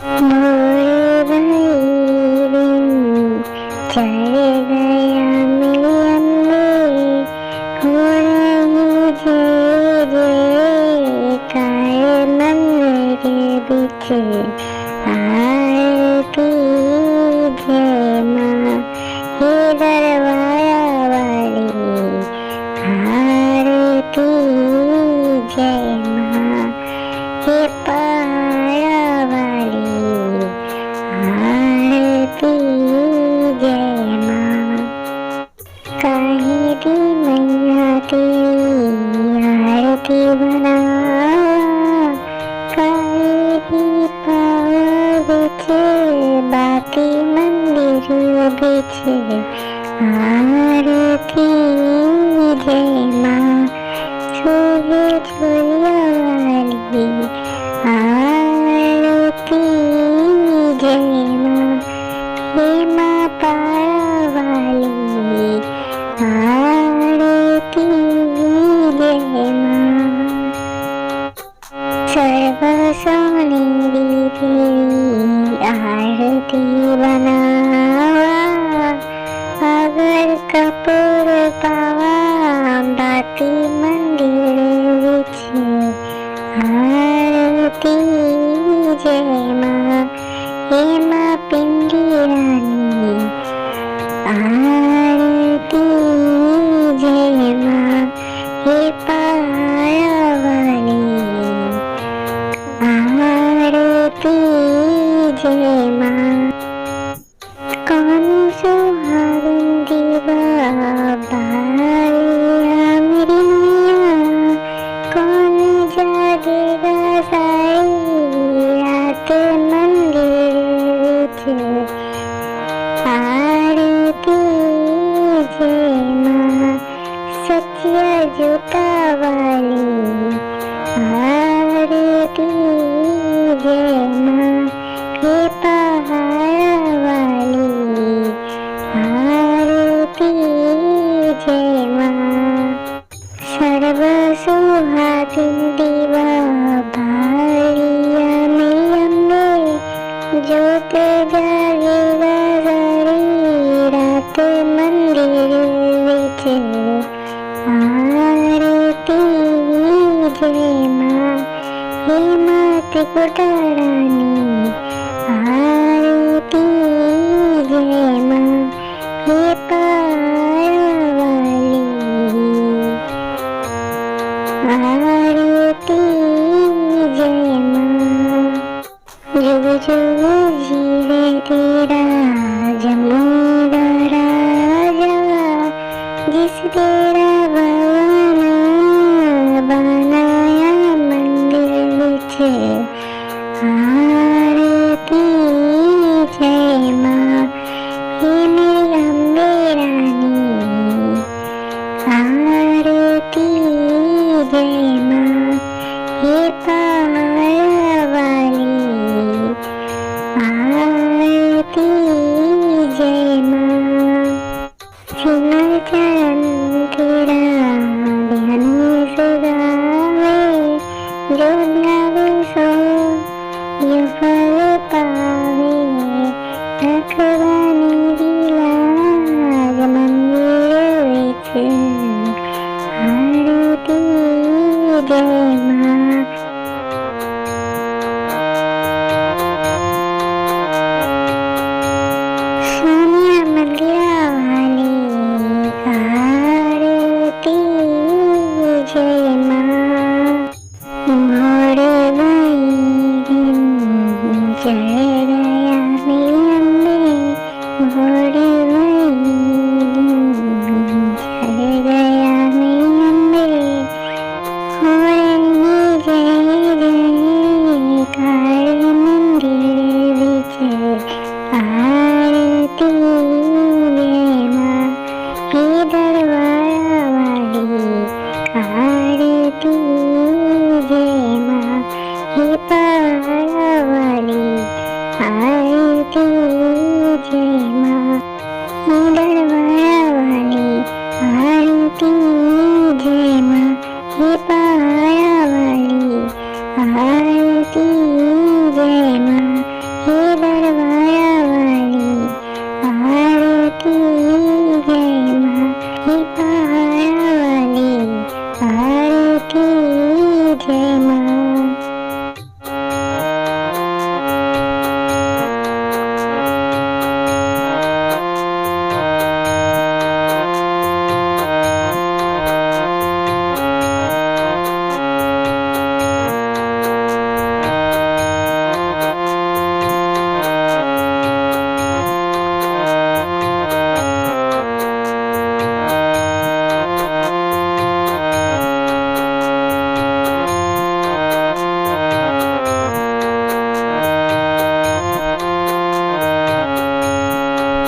मोर भाई दिन चढ़ गया मिलन में, हो रही जय जयकार मंदिर बिच आरती जय माँ। हे दरबारा वाली आरती जय माँ। हे पहाड़ा वाली आरती जय माँ। काहे दी मैया तेरी आरती बनावा, काहे दी पावा बिच बाती मंदिर बिच आरती जय माँ। शोभे झुलिया वाली आरती जय माँ। हे माँ पारा वाली आरती जय माँ। सर्व सोनेरी तेरी आरती बनावा, अगर कपूर पावा बाती मंदिर विच आरती जय माँ। हे माँ पिंडी रानी आरती जय माँ। हे पहाड़ा वाली आरती जय माँ। कौन सुहागिन दीवा बालिया मेरी मैया, कौन जागेगा सारी रात मंदिर विच आरती जय माँ। सच्चिया जूता वाली आरती जय माँ। हे पहाड़ा वाली आरती जय माँ। सर्व सुहागिन दीवा बालिया मेरी अम्बे, ज्योत जागेगा सारी रात मंदिर विच आरती जय माँ। हे माँ त्रिकुटा रानी आरती जय माँ। हे पहाड़ा वाली आरती जय माँ। जुग जुग जीवे तेरा जमोदा राजा, जिस तेरा भवन बनाया मंदिर विच आरती जय माँ। हे मेरी अम्बे रानी आरती जय माँ। हे पहाड़ा वाली आरती जय माँ। सिमर चरण तेरा ध्यान से गावे, जो ध्यावे सो ये फल पावे। रखवानी दी लाज मंदिर विच आरती जय माँ। सोनिया मंदिरा वाली आरती जय माँ। मोर भाई दिन चढ़ गया मेरी अम्बे, मोर भाई दिन चढ़ गया मेरी अम्बे, हो रही जय जयकार मंदिर विच आरती जय माँ। हे दरबारा वाली आरती जय माँ। हे पहाड़ा वाली आरती जय माँ। हे दरबारा वाली आरती